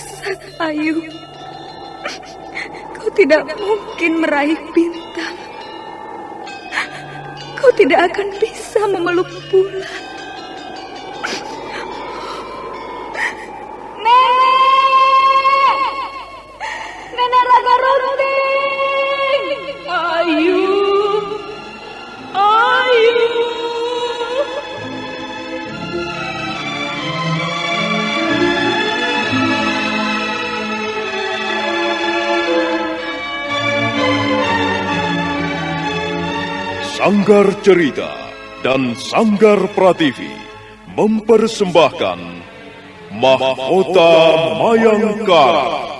sesat, Ayu. Kau tidak mungkin meraih bintang. Kau tidak akan bisa memeluk bulan. Nenek Raga Runting! Ayu! Ayu! Sanggar Cerita dan Sanggar Prativi mempersembahkan Mahkota Mayangkara.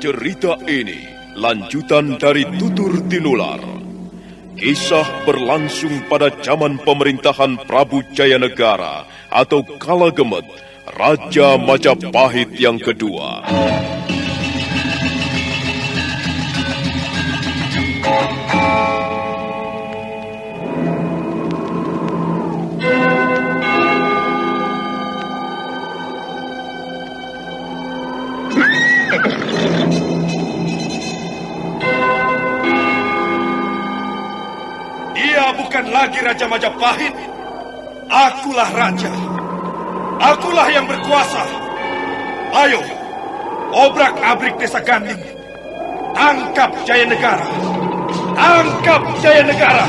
Cerita ini lanjutan dari Tutur Tinular. Kisah berlangsung pada zaman pemerintahan Prabu Jayanegara atau Kala Gemet, Raja Majapahit yang kedua. Bukan lagi Raja Majapahit. Akulah raja. Akulah yang berkuasa. Ayo, obrak-abrik desa Ganding. Tangkap Jayanegara. Tangkap Jayanegara.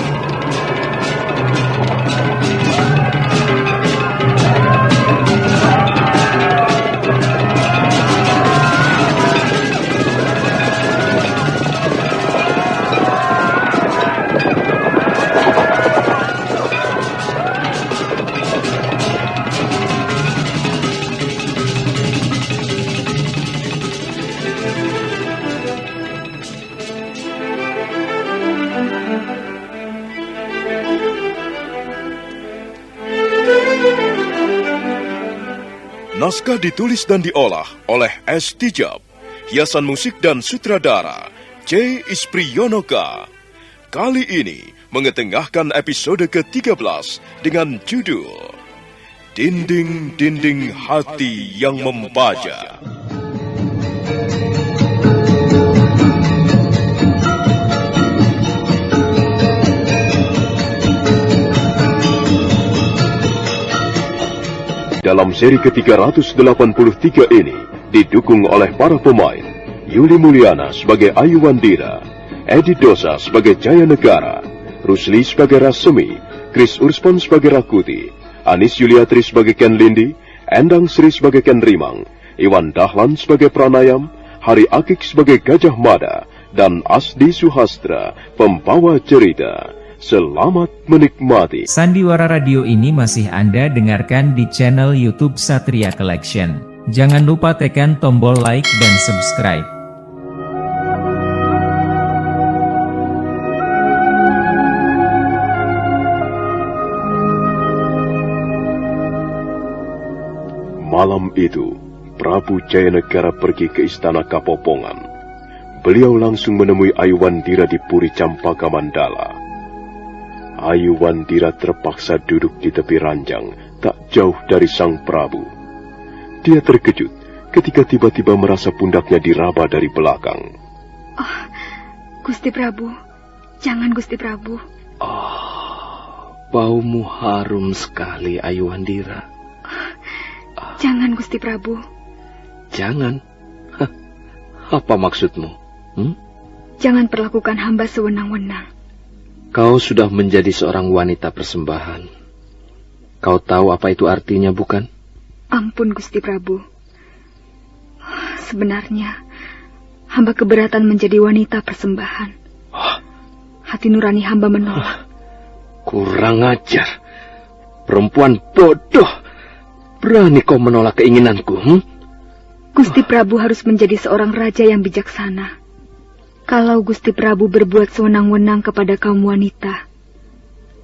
Naskah ditulis dan diolah oleh S. Tijab. Hiasan musik dan sutradara C. Ispriyonoka. Kali ini mengetengahkan episode ke-13 dengan judul Dinding-Dinding Hati yang Membaja. Dalam seri ke-383 ini, didukung oleh para pemain, Yuli Mulyana sebagai Ayu Wandira, Edi Dosa sebagai Jayanegara, Rusli sebagai Rasemi, Chris Urspon sebagai Rakuti, Anis Yuliatri sebagai Ken Lindi, Endang Sri sebagai Ken Rimang, Iwan Dahlan sebagai Pranayam, Hari Akik sebagai Gajah Mada, dan Asdi Suhastra, pembawa cerita. Selamat menikmati. Sandiwara Radio ini masih Anda dengarkan di channel YouTube Satria Collection. Jangan lupa tekan tombol like dan subscribe. Malam itu, Prabu Jayanegara pergi ke istana Kapopongan. Beliau langsung menemui Ayu Wandira di Puri Campaka Mandala. Ayu Wandira terpaksa duduk di tepi ranjang, tak jauh dari sang Prabu. Dia terkejut ketika tiba-tiba merasa pundaknya diraba dari belakang. Oh, Gusti Prabu, jangan Gusti Prabu. Baumu harum sekali, Ayu Wandira. Jangan Gusti Prabu. Jangan? Apa maksudmu? Jangan perlakukan hamba sewenang-wenang. Kau sudah menjadi seorang wanita persembahan. Kau tahu apa itu artinya, bukan? Ampun, Gusti Prabu. Sebenarnya, hamba keberatan menjadi wanita persembahan. Hati nurani hamba menolak. Kurang ajar. Perempuan bodoh. Berani kau menolak keinginanku, Gusti Prabu harus menjadi seorang raja yang bijaksana. Kalau Gusti Prabu berbuat sewenang-wenang kepada kaum wanita,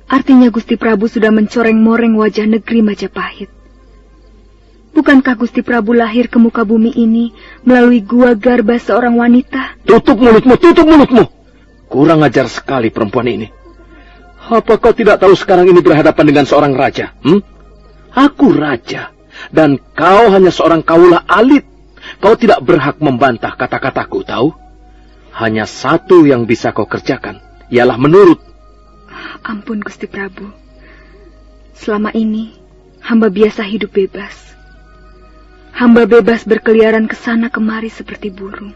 Artinya Gusti Prabu sudah mencoreng-moreng wajah negeri Majapahit. Bukankah Gusti Prabu lahir ke muka bumi ini melalui gua garba seorang wanita? Tutup mulutmu, tutup mulutmu. Kurang ajar sekali perempuan ini. Apa kau tidak tahu sekarang ini berhadapan dengan seorang raja? Aku raja, dan kau hanya seorang kaula alit. Kau tidak berhak membantah kata-kataku, tahu? Hanya satu yang bisa kau kerjakan, ialah menurut. Ampun Gusti Prabu. Selama ini, hamba biasa hidup bebas. Hamba bebas berkeliaran ke sana kemari seperti burung.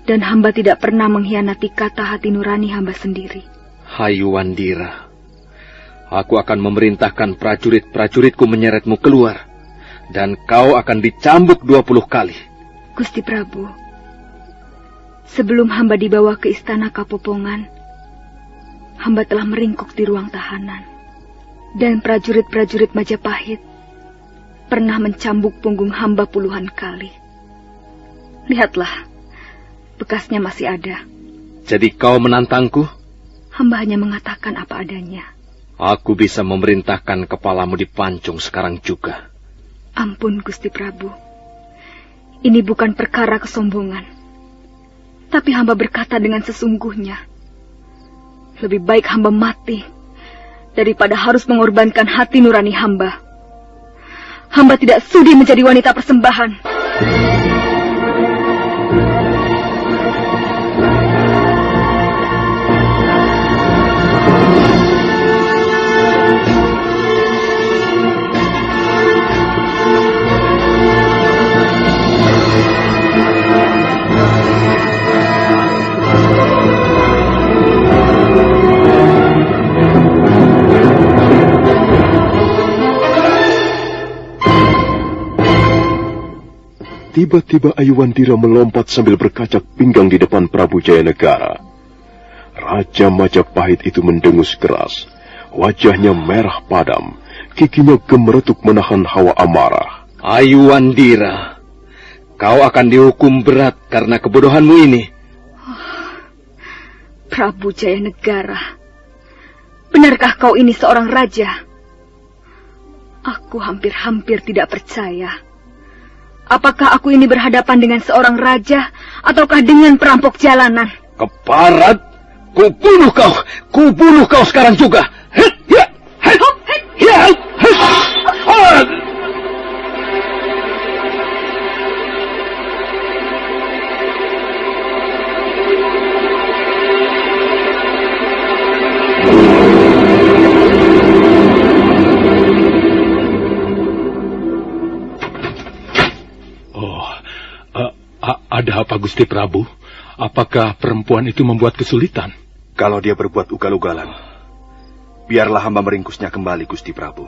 Dan hamba tidak pernah mengkhianati kata hati nurani hamba sendiri. Hayuwandira, aku akan memerintahkan prajurit-prajuritku menyeretmu keluar. Dan kau akan dicambuk 20 kali. Gusti Prabu, sebelum hamba dibawa ke istana Kapopongan, hamba telah meringkuk di ruang tahanan. Dan prajurit-prajurit Majapahit pernah mencambuk punggung hamba puluhan kali. Lihatlah, bekasnya masih ada. Jadi kau menantangku? Hamba hanya mengatakan apa adanya. Aku bisa memerintahkan kepalamu dipancung sekarang juga. Ampun Gusti Prabu. Ini bukan perkara kesombongan. Tapi hamba berkata dengan sesungguhnya. Lebih baik hamba mati daripada harus mengorbankan hati nurani hamba. Hamba tidak sudi menjadi wanita persembahan. Tiba-tiba Ayuwandira melompat sambil berkacak pinggang di depan Prabu Jayanegara. Raja Majapahit itu mendengus keras. Wajahnya merah padam, giginya gemeretuk menahan hawa amarah. Ayuwandira, kau akan dihukum berat karena kebodohanmu ini. Prabu Jayanegara, benarkah kau ini seorang raja? Aku hampir-hampir tidak percaya. Apakah aku ini berhadapan dengan seorang raja ataukah dengan perampok jalanan? Keparat, kubunuh kau sekarang juga. Ada apa Gusti Prabu? Apakah perempuan itu membuat kesulitan? Kalau dia berbuat ugal-ugalan, biarlah hamba meringkusnya kembali, Gusti Prabu.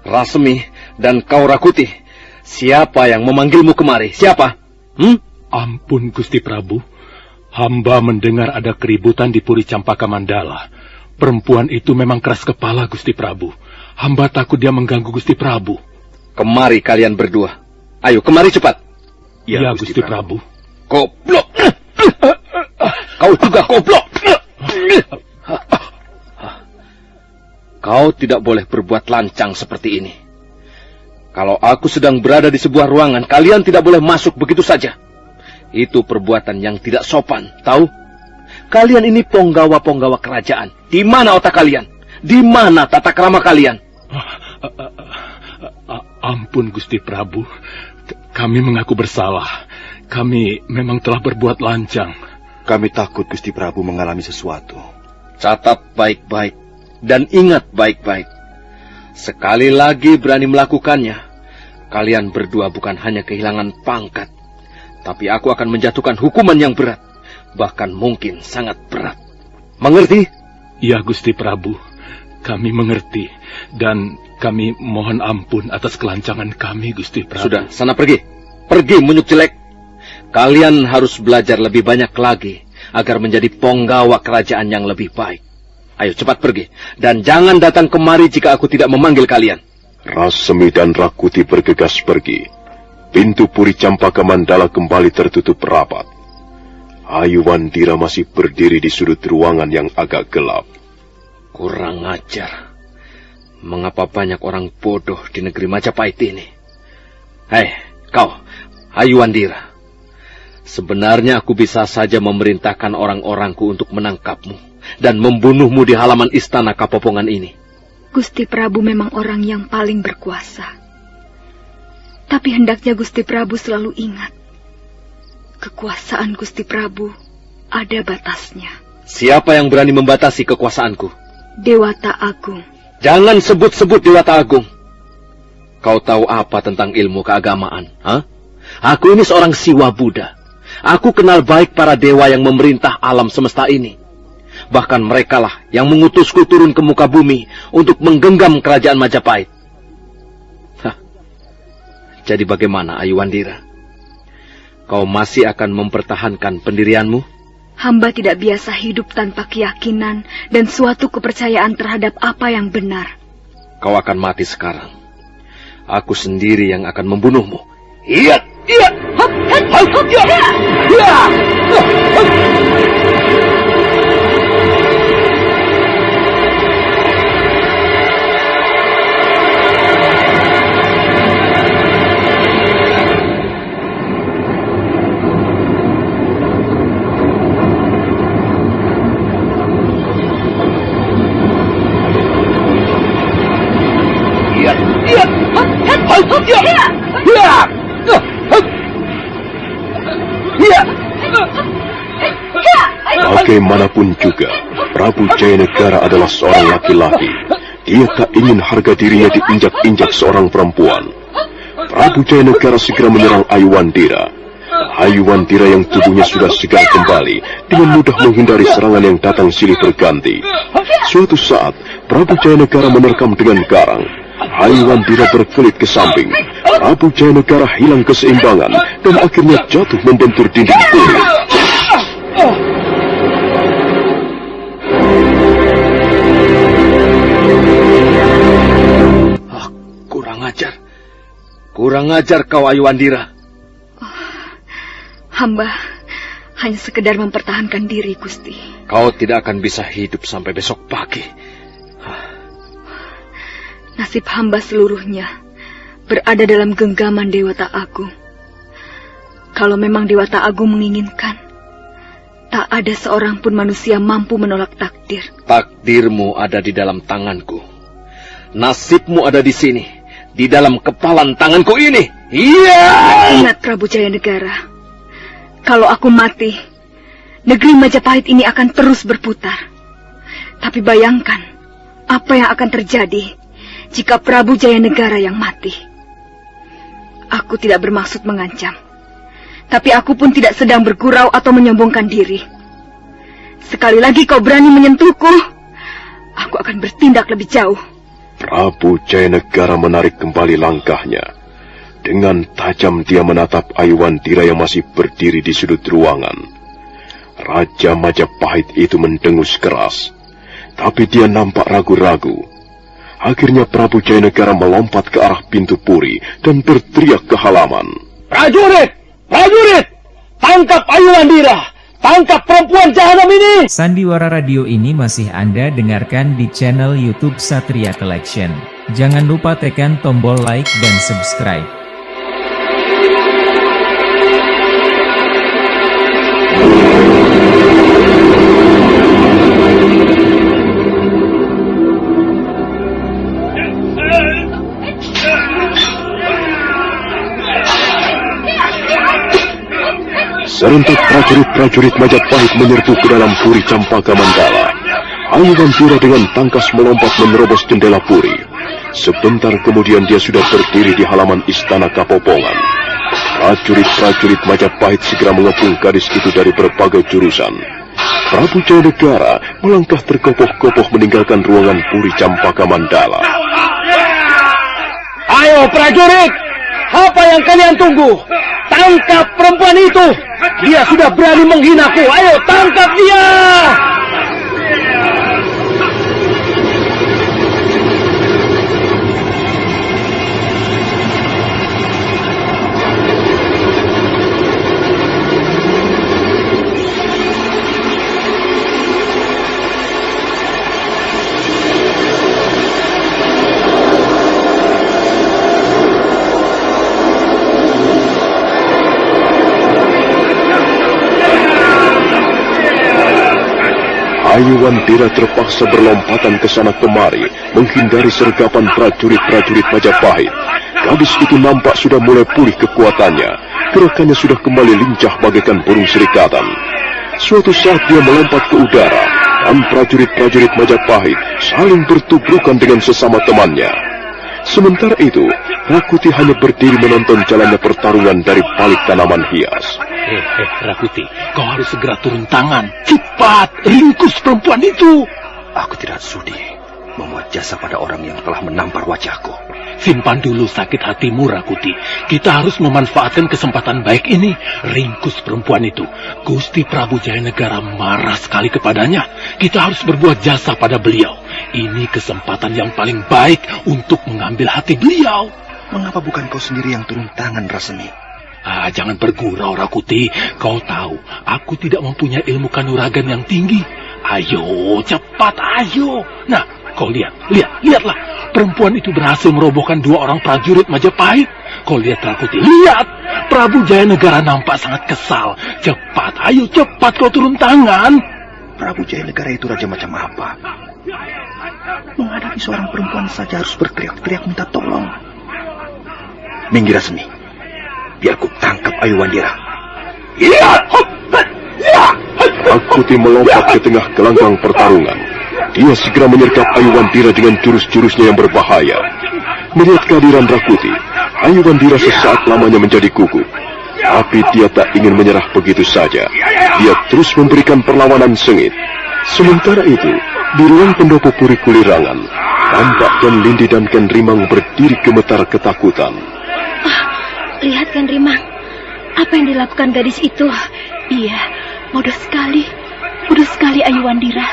Rasmi dan kau Rakuti, siapa yang memanggilmu kemari? Siapa? Ampun Gusti Prabu, hamba mendengar ada keributan di Puri Campaka Mandala. Perempuan itu memang keras kepala Gusti Prabu. Hamba takut dia mengganggu Gusti Prabu. Kemari kalian berdua. Ayo kemari cepat. Ya, Gusti Prabu. Goblok. Kau juga goblok. Kau tidak boleh berbuat lancang seperti ini. Kalau aku sedang berada di sebuah ruangan, kalian tidak boleh masuk begitu saja. Itu perbuatan yang tidak sopan, tahu? Kalian ini penggawa-penggawa kerajaan. Di mana otak kalian? Di mana tata krama kalian? Ampun Gusti Prabu. Kami mengaku bersalah. Kami memang telah berbuat lancang. Kami takut Gusti Prabu mengalami sesuatu. Catat baik-baik dan ingat baik-baik. Sekali lagi berani melakukannya, kalian berdua bukan hanya kehilangan pangkat, tapi aku akan menjatuhkan hukuman yang berat, bahkan mungkin sangat berat. Mengerti? Ya Gusti Prabu, kami mengerti dan kami mohon ampun atas kelancangan kami, Gusti Prabu. Sudah, sana pergi. Pergi, munyuk jelek. Kalian harus belajar lebih banyak lagi agar menjadi penggawa kerajaan yang lebih baik. Ayo cepat pergi. Dan jangan datang kemari jika aku tidak memanggil kalian. Rasmi dan Rakuti bergegas pergi. Pintu Puri Campaka Mandala kembali tertutup rapat. Ayuwandira masih berdiri di sudut ruangan yang agak gelap. Kurang ajar. Mengapa banyak orang bodoh di negeri Majapahit ini? Hei, kau, Ayuwandira. Sebenarnya aku bisa saja memerintahkan orang-orangku untuk menangkapmu dan membunuhmu di halaman istana Kapopongan ini. Gusti Prabu memang orang yang paling berkuasa. Tapi hendaknya Gusti Prabu selalu ingat, kekuasaan Gusti Prabu ada batasnya. Siapa yang berani membatasi kekuasaanku? Dewata Agung. Jangan sebut-sebut Dewata Agung. Kau tahu apa tentang ilmu keagamaan? Hah? Aku ini seorang Siwa Buddha. Aku kenal baik para dewa yang memerintah alam semesta ini. Bahkan merekalah yang mengutusku turun ke muka bumi untuk menggenggam kerajaan Majapahit. Hah. Jadi bagaimana, Ayuwandira? Kau masih akan mempertahankan pendirianmu? Hamba tidak biasa hidup tanpa keyakinan dan suatu kepercayaan terhadap apa yang benar. Kau akan mati sekarang. Aku sendiri yang akan membunuhmu. Iya, iya. Bagaimanapun juga, Prabu Jayanegara adalah seorang laki-laki. Dia tak ingin harga dirinya diinjak-injak seorang perempuan. Prabu Jayanegara segera menyerang Ayuwandira. Ayuwandira yang tubuhnya sudah segar kembali dengan mudah menghindari serangan yang datang silih berganti. Suatu saat, Prabu Jayanegara menerkam dengan garang. Ayuwandira berkelit ke samping. Prabu Jayanegara hilang keseimbangan dan akhirnya jatuh membentur dinding puri. Kurang ajar kau, Ayuwandira. Hamba hanya sekedar mempertahankan diri, Gusti. Kau tidak akan bisa hidup sampai besok pagi. Nasib hamba seluruhnya berada dalam genggaman Dewata Agung. Kalau memang Dewata Agung menginginkan, tak ada seorang pun manusia mampu menolak takdir. Takdirmu ada di dalam tanganku. Nasibmu ada di sini. Di dalam kepalan tanganku ini. Iya! Ingat Prabu Jayanegara, kalau aku mati, negeri Majapahit ini akan terus berputar. Tapi bayangkan, apa yang akan terjadi jika Prabu Jayanegara yang mati. Aku tidak bermaksud mengancam, tapi aku pun tidak sedang bergurau atau menyombongkan diri. Sekali lagi kau berani menyentuhku, aku akan bertindak lebih jauh. Prabu Jayanegara menarik kembali langkahnya. Dengan tajam dia menatap Ayuwandira yang masih berdiri di sudut ruangan. Raja Majapahit itu mendengus keras, tapi dia nampak ragu-ragu. Akhirnya Prabu Jayanegara melompat ke arah pintu puri dan berteriak ke halaman. Prajurit! Prajurit! Tangkap Ayuwandira! Tangkap perempuan jahanam ini! Sandiwara Radio ini masih Anda dengarkan di channel YouTube Satria Collection. Jangan lupa tekan tombol like dan subscribe. Serentak prajurit-prajurit Majapahit menyerbu ke dalam puri Campaka Mandala. Ayuwandira dengan tangkas melompat menerobos jendela puri. Sebentar kemudian dia sudah berdiri di halaman istana Kapopongan. Prajurit-prajurit Majapahit segera mengepung gadis itu dari berbagai jurusan. Prabu Jayanegara melangkah tergopoh-gopoh meninggalkan ruangan puri Campaka Mandala. Ayo prajurit! Apa yang kalian tunggu? Tangkap perempuan itu! Dia sudah berani menghinaku. Ayo tangkap dia! Ayuwandira terpaksa berlompatan ke sana kemari, menghindari sergapan prajurit-prajurit Majapahit. Gadis itu nampak sudah mulai pulih kekuatannya. Gerakannya sudah kembali lincah bagaikan burung serikatan. Suatu saat dia melompat ke udara, dan prajurit-prajurit Majapahit saling bertubrukan dengan sesama temannya. Sementara itu, Rakuti hanya berdiri menonton jalannya pertarungan dari balik tanaman hias. Rakuti, kau harus segera turun tangan. Cepat, ringkus perempuan itu. Aku tidak sudi memuat jasa pada orang yang telah menampar wajahku. Simpan dulu sakit hatimu, Rakuti. Kita harus memanfaatkan kesempatan baik ini. Ringkus perempuan itu. Gusti Prabu Jayanegara marah sekali kepadanya. Kita harus berbuat jasa pada beliau. Ini kesempatan yang paling baik untuk mengambil hati beliau. Mengapa bukan kau sendiri yang turun tangan, Rasemi? Jangan bergurau, Rakuti. Kau tahu, aku tidak mempunyai ilmu kanuragan yang tinggi. Ayo, cepat, ayo. Nah, kau lihatlah. Perempuan itu berhasil merobohkan 2 orang prajurit Majapahit. Kau lihat, Rakuti, lihat. Prabu Jayanegara nampak sangat kesal. Cepat, ayo cepat kau turun tangan. Prabu Jayanegara itu raja macam apa? Menghadapi seorang perempuan saja harus berteriak-teriak minta tolong. Minggir, Rasemi. Biar ku tangkap Ayuwandira. Rakuti melompat ke tengah gelanggang pertarungan. Dia segera menyergap Ayuwandira dengan jurus-jurusnya yang berbahaya. Melihat kehadiran Rakuti, Ayuwandira sesaat lamanya menjadi gugup. Tapi dia tak ingin menyerah begitu saja. Dia terus memberikan perlawanan sengit. Sementara itu, di ruang pendopo Puri Kulirangan, tampak Ken Lindi dan Ken Rimang berdiri gemetar ketakutan. Lihat Ken Rimang, apa yang dilakukan gadis itu? Iya, bodoh sekali Ayuwandira.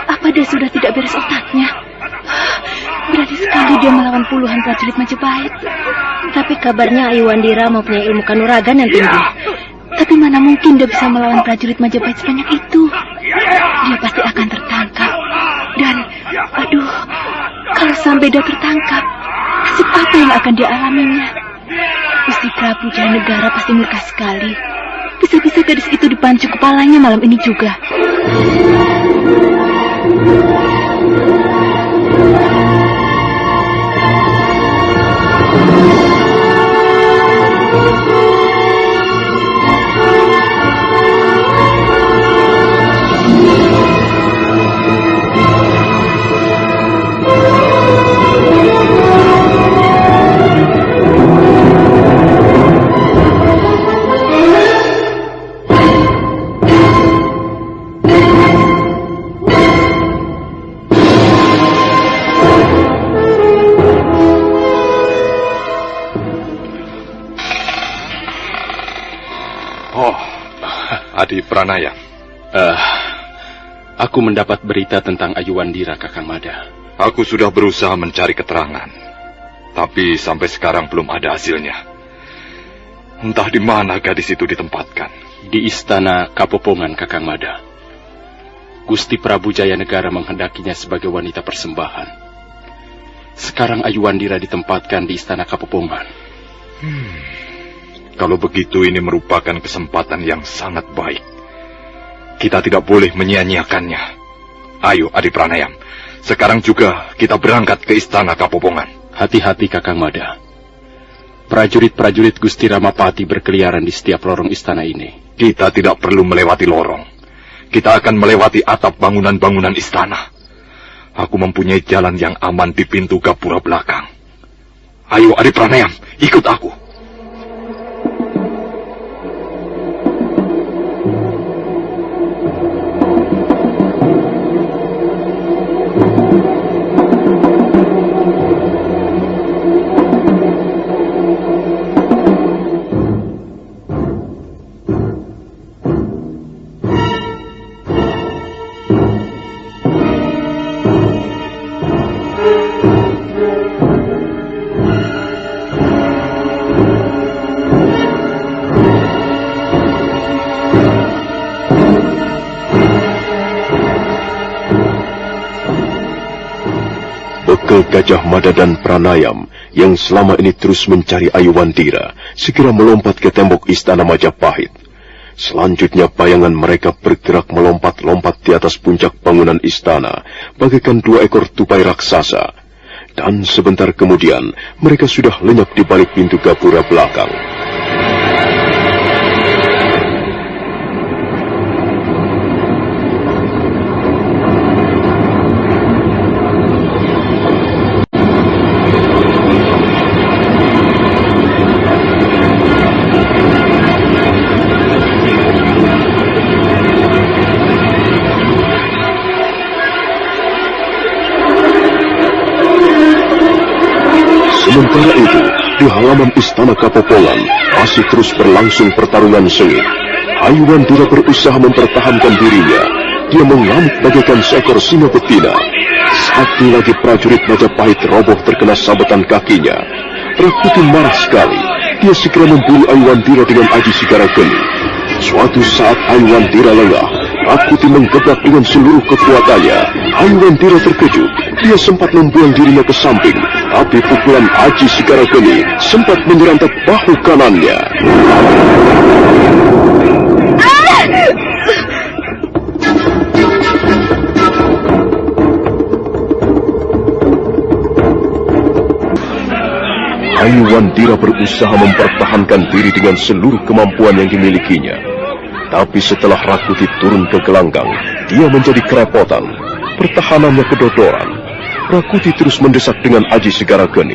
Apa dia sudah tidak beres otaknya? Berani sekali dia melawan puluhan prajurit Majapahit. Tapi kabarnya Ayuwandira mempunyai ilmu kanuragan yang tinggi. Tapi mana mungkin dia bisa melawan prajurit Majapahit sebanyak itu? Dia pasti akan tertangkap. Dan, kalau sampai dia tertangkap, nasib apa yang akan dia alaminya? Gusti Prabu Jayanegara pasti murka sekali. Bisa-bisa gadis itu dipancung kepalanya malam ini juga. Adi Pranaya. Aku mendapat berita tentang Ayuwandira, Kakang Mada. Aku sudah berusaha mencari keterangan, tapi sampai sekarang belum ada hasilnya. Entah di mana gadis itu ditempatkan. Di istana Kapopongan, Kakang Mada. Gusti Prabu Jayanegara menghendakinya sebagai wanita persembahan. Sekarang Ayuwandira ditempatkan di istana Kapopongan. Kalau begitu ini merupakan kesempatan yang sangat baik. Kita tidak boleh menyia-nyiakannya. Ayo, Adi Pranayam. Sekarang juga kita berangkat ke istana Kapopongan. Hati-hati, Kakang Mada. Prajurit-prajurit Gusti Ramapati berkeliaran di setiap lorong istana ini. Kita tidak perlu melewati lorong. Kita akan melewati atap bangunan-bangunan istana. Aku mempunyai jalan yang aman di pintu gapura belakang. Ayo, Adi Pranayam, ikut aku. Gajah Mada dan Pranayam yang selama ini terus mencari Ayuwandira segera melompat ke tembok istana Majapahit. Selanjutnya bayangan mereka bergerak melompat-lompat di atas puncak bangunan istana, bagaikan 2 ekor tupai raksasa. Dan sebentar kemudian, mereka sudah lenyap di balik pintu gapura belakang. Sementara itu, di halaman istana Kapopongan masih terus berlangsung pertarungan sengit. Aiwandira berusaha mempertahankan dirinya. Dia mengamuk bagaikan seekor singa betina. Satu lagi prajurit Majapahit roboh terkena sabetan kakinya. Rakuti marah sekali. Dia segera memburu Aiwandira dengan aji sigara geni. Suatu saat Aiwandira lengah. Rakuti menggebrak dengan seluruh kekuatannya. Aiwandira terkejut. Dia sempat membuang dirinya ke samping, tapi pukulan aji sigara geni sempat menyerantap bahu kanannya. Aiwandira berusaha mempertahankan diri dengan seluruh kemampuan yang dimilikinya. Tapi setelah Rakuti turun ke gelanggang, dia menjadi kerepotan. Pertahanannya kedodoran. Rakuti terus mendesak dengan aji sigara geni.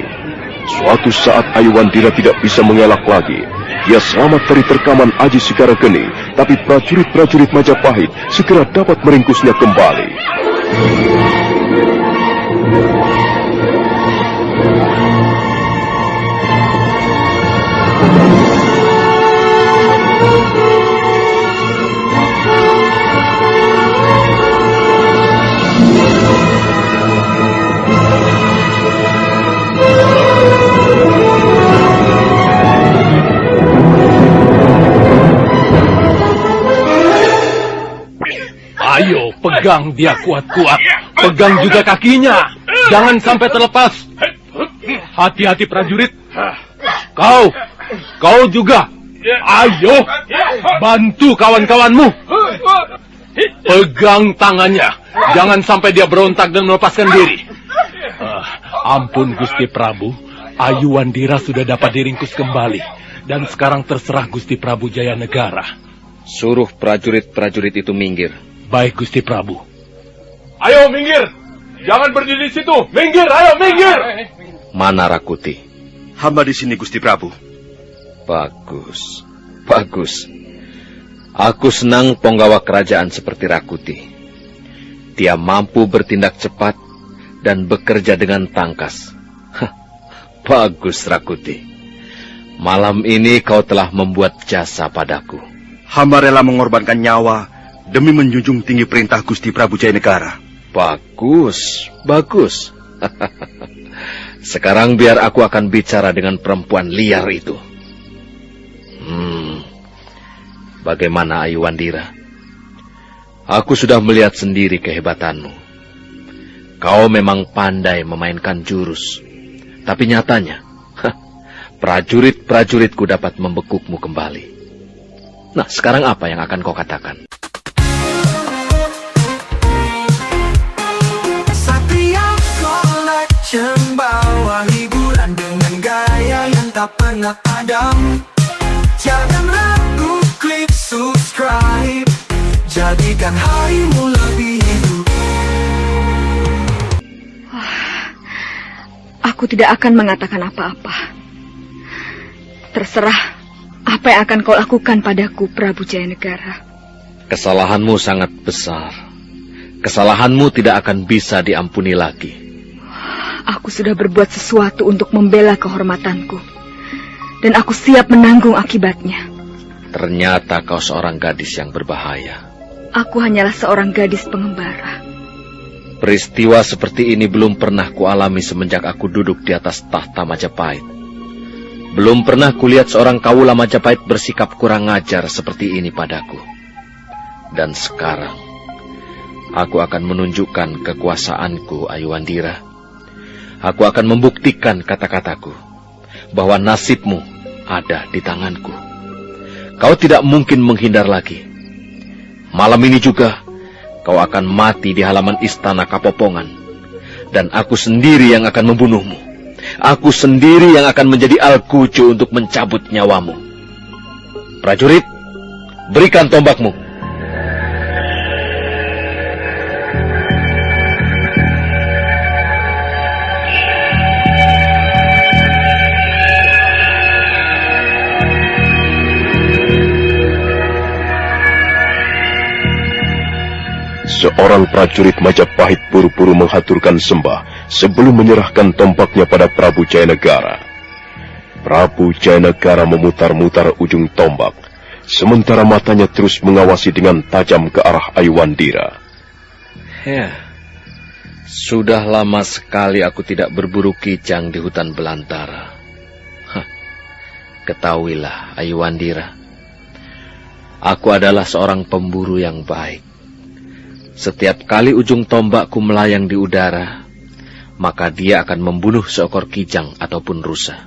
Suatu saat Aiwandira tidak bisa mengelak lagi. Dia selamat dari terkaman aji sigara geni, tapi prajurit-prajurit Majapahit segera dapat meringkusnya kembali. Ayo, pegang dia kuat-kuat. Pegang juga kakinya. Jangan sampai terlepas. Hati-hati prajurit. Kau juga. Ayo, bantu kawan-kawanmu. Pegang tangannya. Jangan sampai dia berontak dan melepaskan diri. Ampun Gusti Prabu. Aiwandira sudah dapat diringkus kembali. Dan sekarang terserah Gusti Prabu Jayanegara. Suruh prajurit-prajurit itu minggir. Baik Gusti Prabu. Ayo minggir. Jangan berdiri di situ. Minggir, ayo minggir. Mana Rakuti? Hamba di sini, Gusti Prabu. Bagus. Bagus. Aku senang penggawa kerajaan seperti Rakuti. Dia mampu bertindak cepat dan bekerja dengan tangkas. Bagus Rakuti. Malam ini kau telah membuat jasa padaku. Hamba rela mengorbankan nyawa demi menjunjung tinggi perintah Gusti Prabu Jayanegara. Bagus, bagus. Sekarang biar aku akan bicara dengan perempuan liar itu. Bagaimana Aiwandira? Aku sudah melihat sendiri kehebatanmu. Kau memang pandai memainkan jurus. Tapi nyatanya, prajurit-prajuritku dapat membekukmu kembali. Nah, sekarang apa yang akan kau katakan? Bawa hiburan dengan gaya yang tak pernah padam. Jangan ragu, klik subscribe. Jadikan harimu lebih hidup. Aku tidak akan mengatakan apa-apa. Terserah apa yang akan kau lakukan padaku, Prabu Jayanegara. Kesalahanmu sangat besar. Kesalahanmu tidak akan bisa diampuni lagi. Aku sudah berbuat sesuatu untuk membela kehormatanku. Dan aku siap menanggung akibatnya. Ternyata kau seorang gadis yang berbahaya. Aku hanyalah seorang gadis pengembara. Peristiwa seperti ini belum pernah kualami semenjak aku duduk di atas tahta Majapahit. Belum pernah kulihat seorang kawula Majapahit bersikap kurang ajar seperti ini padaku. Dan sekarang, aku akan menunjukkan kekuasaanku, Aiwandira. Aku akan membuktikan kata-kataku, bahwa nasibmu ada di tanganku. kau tidak mungkin menghindar lagi. Malam ini juga, kau akan mati di halaman istana Kapopongan. Dan aku sendiri yang akan membunuhmu. Aku sendiri yang akan menjadi Alkucu untuk mencabut nyawamu. Prajurit, berikan tombakmu. Seorang prajurit Majapahit buru-buru menghaturkan sembah sebelum menyerahkan tombaknya pada Prabu Jayanegara. Prabu Jayanegara memutar-mutar ujung tombak, sementara matanya terus mengawasi dengan tajam ke arah Aywandira. Ya, sudah lama sekali aku tidak berburu kijang di hutan belantara. Ketahuilah, Aywandira, aku adalah seorang pemburu yang baik. Setiap kali ujung tombakku melayang di udara, maka dia akan membunuh seekor kijang ataupun rusa.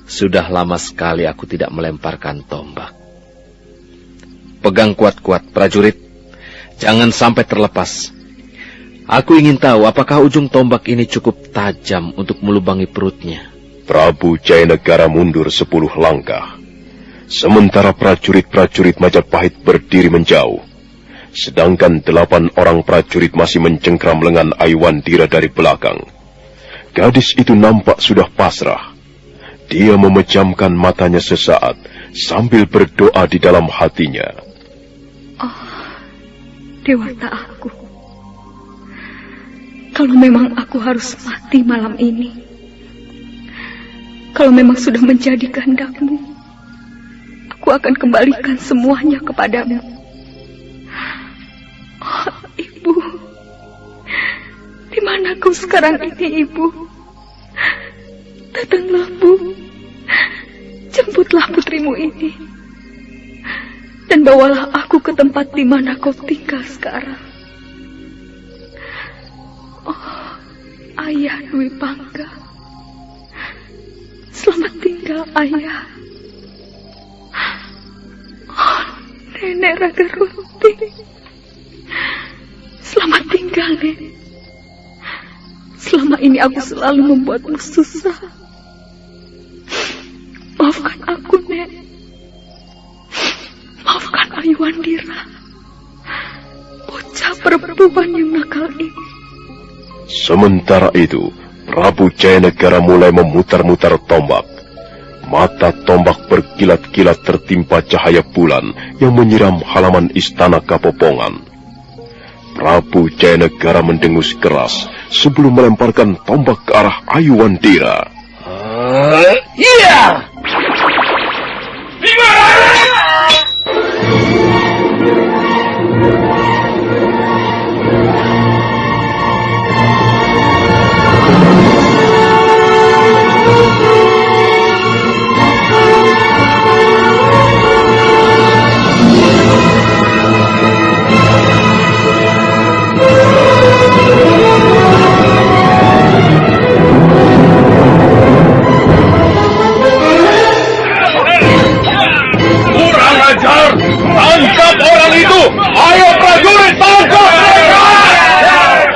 Sudah lama sekali aku tidak melemparkan tombak. Pegang kuat-kuat, prajurit. Jangan sampai terlepas. Aku ingin tahu apakah ujung tombak ini cukup tajam untuk melubangi perutnya. Prabu Jayanegara mundur 10 langkah. Sementara prajurit-prajurit Majapahit berdiri menjauh, sedangkan 8 orang prajurit masih mencengkram lengan Aywandira dari belakang. Gadis itu nampak sudah pasrah. Dia memejamkan matanya sesaat sambil berdoa di dalam hatinya. Oh, dewata aku. Kalau memang aku harus mati malam ini, kalau memang sudah menjadi kehendakmu, aku akan kembalikan semuanya kepadamu. Oh, Ibu, di mana kau sekarang ini, Ibu? Datanglah, Bu. Jemputlah putrimu ini. Dan bawalah aku ke tempat di mana kau tinggal sekarang. Oh, Ayah Dwi Pangga. Selamat tinggal, Ayah. Oh, Nenek Ragarunti. Selamat tinggal, Nek. Selama ini aku selalu membuatmu susah. Maafkan aku, Nek. Maafkan Aywandira, bocah perempuan yang nakal ini. Sementara itu, Prabu Jayanegara mulai memutar-mutar tombak. Mata tombak berkilat-kilat tertimpa cahaya bulan yang menyiram halaman istana Kapopongan. Prabu Jayanegara mendengus keras sebelum melemparkan tombak ke arah Aywandira. Iya!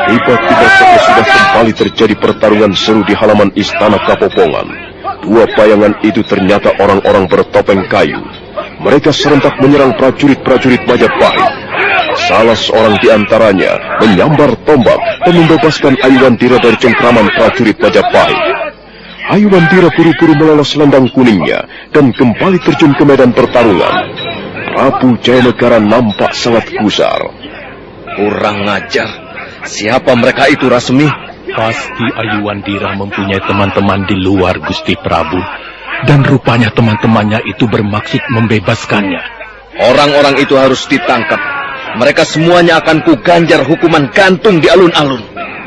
Tiba-tiba sudah kembali terjadi pertarungan seru di halaman istana Kapopongan. Dua bayangan itu ternyata orang-orang bertopeng kayu. Mereka serentak menyerang prajurit-prajurit Majapahit. Salah seorang di antaranya menyambar tombak dan membebaskan Aywandira dari cengkraman prajurit Majapahit. Aywandira buru-buru melolos selendang kuningnya dan kembali terjun ke medan pertarungan. Prabu Jayanegara nampak sangat gusar. Kurang ajar. Siapa mereka itu, Rasmi? Pasti Aywandira mempunyai teman-teman di luar, Gusti Prabu. Dan rupanya teman-temannya itu bermaksud membebaskannya. Orang-orang itu harus ditangkap. Mereka semuanya akan kuganjar hukuman gantung di alun-alun.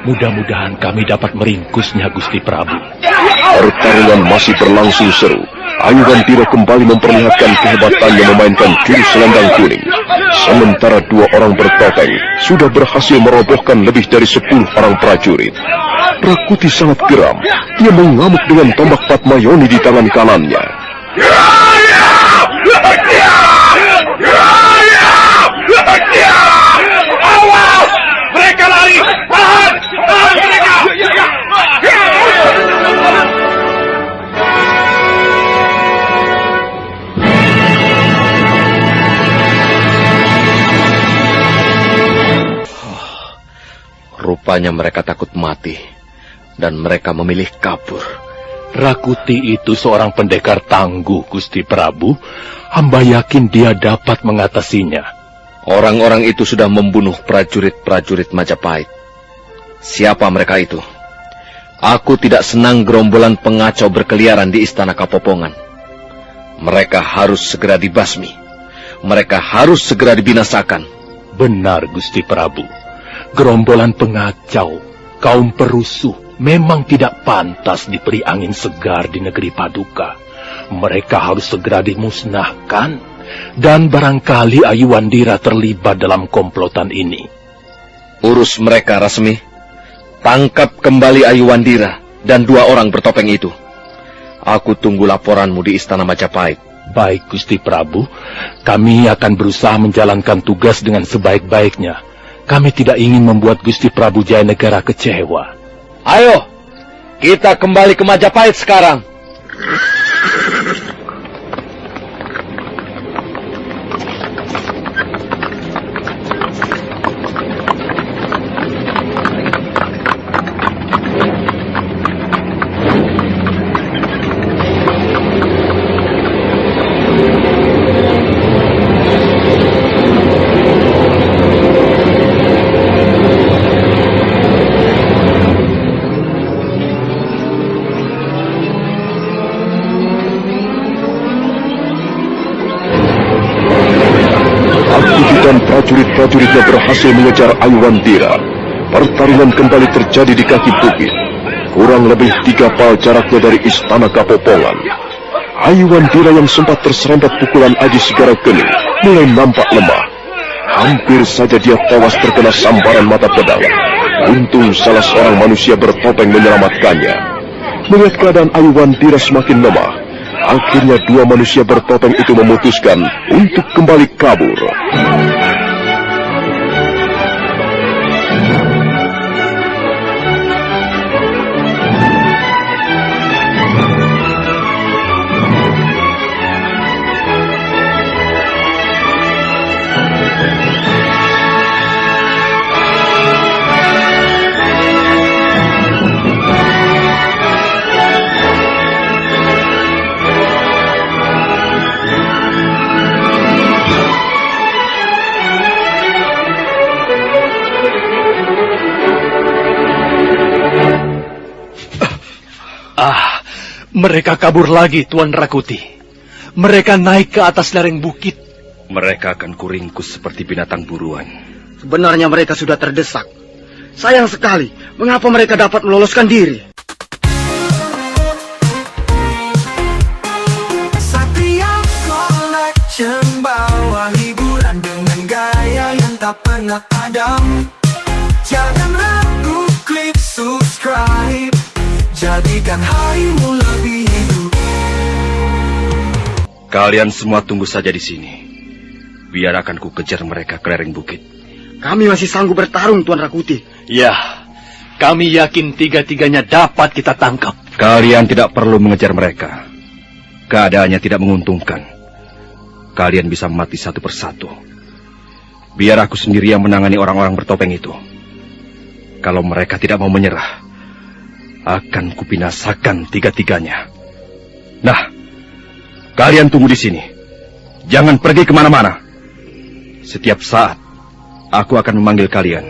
Mudah-mudahan kami dapat meringkusnya, Gusti Prabu. Pertarungan masih berlangsung seru. Aywandira kembali memperlihatkan kehebatannya memainkan jurus selendang kuning. Sementara dua orang bertopeng sudah berhasil merobohkan lebih dari 10 orang prajurit. Prakuti sangat geram. Dia mengamuk dengan tombak Patmayoni di tangan kanannya. Awas! Mereka lari! Tahan! Tahan mereka! Rupanya mereka takut mati, dan mereka memilih kabur. Rakuti itu seorang pendekar tangguh, Gusti Prabu. Hamba yakin dia dapat mengatasinya. Orang-orang itu sudah membunuh prajurit-prajurit Majapahit. Siapa mereka itu? Aku tidak senang gerombolan pengacau berkeliaran di istana Kapopongan. Mereka harus segera dibasmi. Mereka harus segera dibinasakan. Benar, Gusti Prabu. Gerombolan pengacau, kaum perusuh, memang tidak pantas diberi angin segar di negeri Paduka. Mereka harus segera dimusnahkan, dan barangkali Ayuwandira terlibat dalam komplotan ini. Urus mereka, Rasmi. Tangkap kembali Ayuwandira dan 2 orang bertopeng itu. Aku tunggu laporanmu di Istana Majapahit. Baik, Gusti Prabu. Kami akan berusaha menjalankan tugas dengan sebaik-baiknya. Kami tidak ingin membuat Gusti Prabu Jayanegara kecewa. Ayo, kita kembali ke Majapahit sekarang. Prajurit-prajuritnya berhasil mengejar Ayuwandira. Pertarungan kembali terjadi di kaki bukit. Kurang lebih 3 pal jaraknya dari Istana Kapopongan. Ayuwandira yang sempat terserempet pukulan Aji Segara Kening mulai nampak lemah. Hampir saja dia tewas terkena sambaran mata pedang. Untung salah seorang manusia bertopeng menyelamatkannya. Melihat keadaan Ayuwandira semakin lemah, akhirnya 2 manusia bertopeng itu memutuskan untuk kembali kabur. Mereka kabur lagi, Tuan Rakuti. Mereka naik ke atas lereng bukit. Mereka akan kuringkus seperti binatang buruan. Sebenarnya mereka sudah terdesak. Sayang sekali, mengapa mereka dapat meloloskan diri? Satria Collection bawa hiburan dengan gaya yang tak pernah padam. Jangan ragu, klik subscribe. Jadikan harimu lebih hidup. Kalian semua tunggu saja di sini. Biar akan ku kejar mereka ke lereng bukit. Kami masih sanggup bertarung, Tuan Rakuti. Ya, kami yakin 3-3-nya dapat kita tangkap. Kalian tidak perlu mengejar mereka. Keadaannya tidak menguntungkan. Kalian bisa mati satu persatu. Biar aku sendiri yang menangani orang-orang bertopeng itu. Kalau mereka tidak mau menyerah, akan kubinasakan 3-3-nya. Nah, kalian tunggu di sini. Jangan pergi kemana-mana. Setiap saat, aku akan memanggil kalian.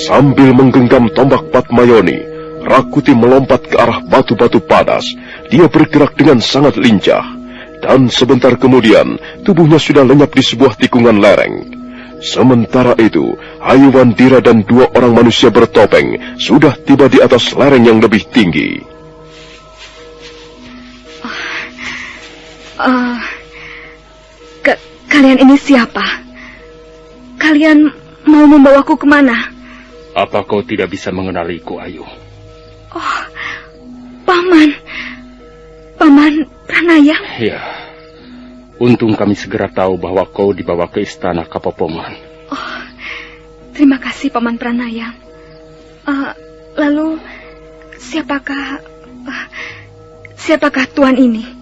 Sambil menggenggam tombak Patmayoni, Rakuti melompat ke arah batu-batu padas. Dia bergerak dengan sangat lincah. Dan sebentar kemudian, tubuhnya sudah lenyap di sebuah tikungan lereng. Sementara itu, Ayuwandira dan 2 orang manusia bertopeng sudah tiba di atas lereng yang lebih tinggi. Kalian ini siapa? Kalian mau membawaku kemana? Apa kau tidak bisa mengenaliku, Ayu? Oh, Paman Pranayam. Ya, untung kami segera tahu bahwa kau dibawa ke istana Kapopongan. Oh, terima kasih Paman Pranayam. Lalu siapakah tuan ini?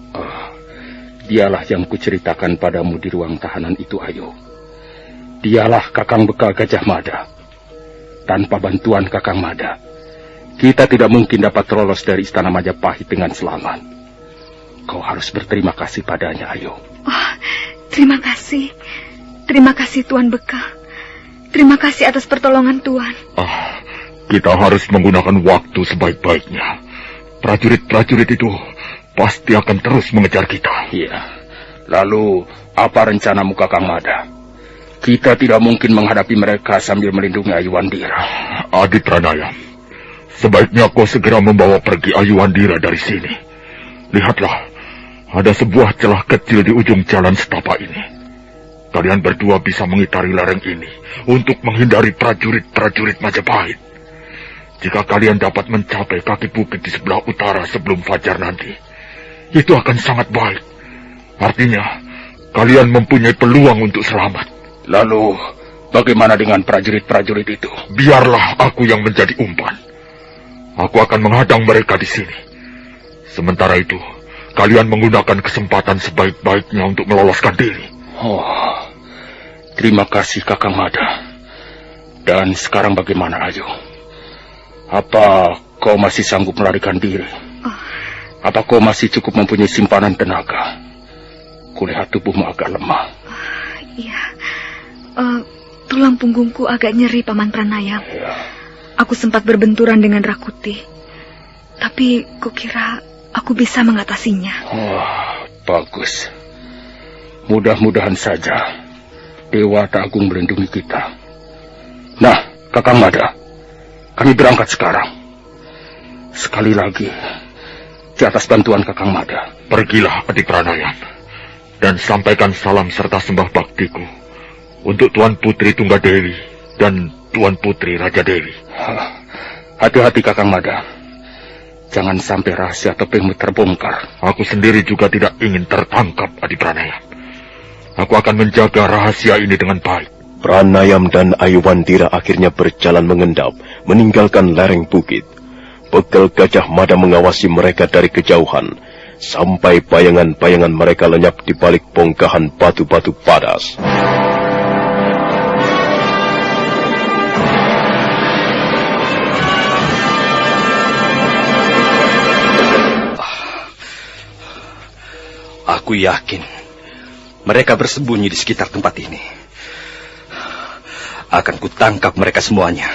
Dialah yang kuceritakan padamu di ruang tahanan itu, Ayu. Dialah Kakang Bekal Gajah Mada. Tanpa bantuan Kakang Mada, kita tidak mungkin dapat lolos dari istana Majapahit dengan selamat. Kau harus berterima kasih padanya, Ayu. Oh, terima kasih. Terima kasih Tuan Bekal. Terima kasih atas pertolongan Tuan. Kita harus menggunakan waktu sebaik-baiknya. Prajurit-prajurit itu pasti akan terus mengejar kita. Iya. Lalu, apa rencanamu, Kakang Mada? Kita tidak mungkin menghadapi mereka sambil melindungi Ayuwandira. Adi Pranayam, sebaiknya kau segera membawa pergi Ayuwandira dari sini. Lihatlah, ada sebuah celah kecil di ujung jalan setapak ini. Kalian berdua bisa mengitari lereng ini untuk menghindari prajurit-prajurit Majapahit. Jika kalian dapat mencapai kaki bukit di sebelah utara sebelum fajar nanti, itu akan sangat baik. Artinya, kalian mempunyai peluang untuk selamat. Lalu, bagaimana dengan prajurit-prajurit itu? Biarlah aku yang menjadi umpan. Aku akan menghadang mereka di sini. Sementara itu, kalian menggunakan kesempatan sebaik-baiknya untuk meloloskan diri. Oh, terima kasih Kakang Mada. Dan sekarang bagaimana, Ayu? Apa kau masih sanggup melarikan diri? Apa kau masih cukup mempunyai simpanan tenaga? Kulihat tubuhmu agak lemah. Iya. Tulang punggungku agak nyeri, Paman Pranayam. Ya. Aku sempat berbenturan dengan Rakuti. Tapi kukira aku bisa mengatasinya. Bagus. Mudah-mudahan saja Dewa Agung melindungi kita. Nah, Kakang Mada, kami berangkat sekarang. Sekali lagi, di atas bantuan Kakang Mada. Pergilah, Adi Pranayam, dan sampaikan salam serta sembah baktiku untuk Tuan Putri Tunggadewi dan Tuan Putri Raja Dewi. Hati-hati Kakang Mada. Jangan sampai rahasia topengmu terbongkar. Aku sendiri juga tidak ingin tertangkap, Adi Pranayam. Aku akan menjaga rahasia ini dengan baik. Pranayam dan Ayuwandira akhirnya berjalan mengendap, meninggalkan lereng bukit. Bekal Gajah Mada mengawasi mereka dari kejauhan, sampai bayangan-bayangan mereka lenyap di balik bongkahan batu-batu padas. Aku yakin mereka bersembunyi di sekitar tempat ini. Akan kutangkap mereka semuanya.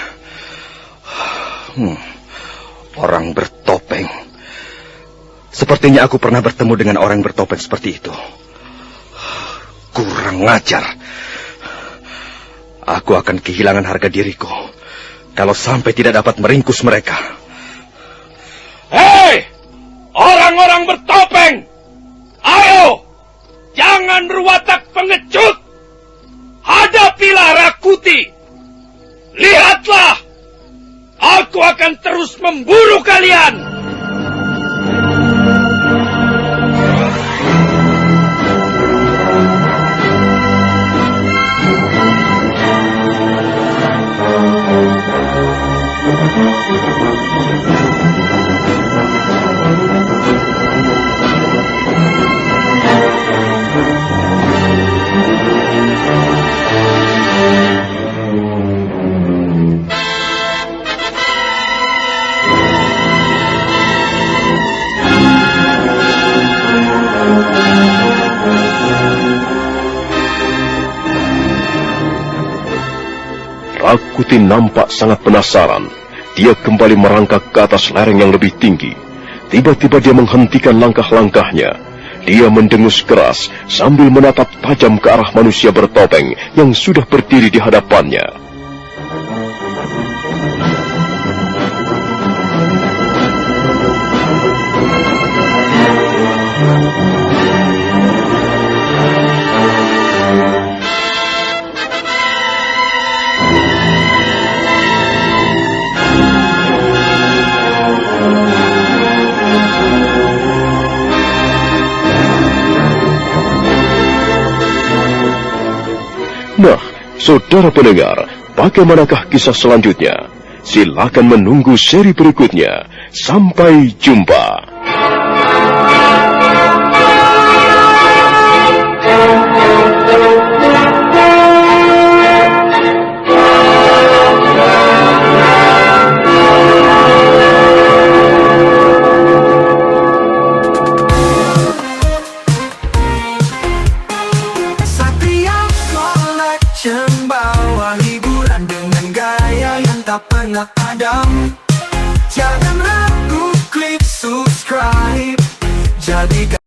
Orang bertopeng. Sepertinya aku pernah bertemu dengan orang bertopeng seperti itu. Kurang ngajar. Aku akan kehilangan harga diriku kalau sampai tidak dapat meringkus mereka. Hei! Orang-orang bertopeng! Ayo! Jangan berwatak pengecut! Hadapilah Rakuti! Lihatlah! Aku akan terus memburu kalian! Rakuti nampak sangat penasaran. Dia kembali merangkak ke atas lereng yang lebih tinggi. Tiba-tiba dia menghentikan langkah-langkahnya. Dia mendengus keras sambil menatap tajam ke arah manusia bertopeng yang sudah berdiri di hadapannya. Nah, saudara pendengar, bagaimanakah kisah selanjutnya? Silakan menunggu seri berikutnya. Sampai jumpa. Bawa hiburan dengan gaya yang tak pernah padam. Jangan ragu, klik subscribe. Jadi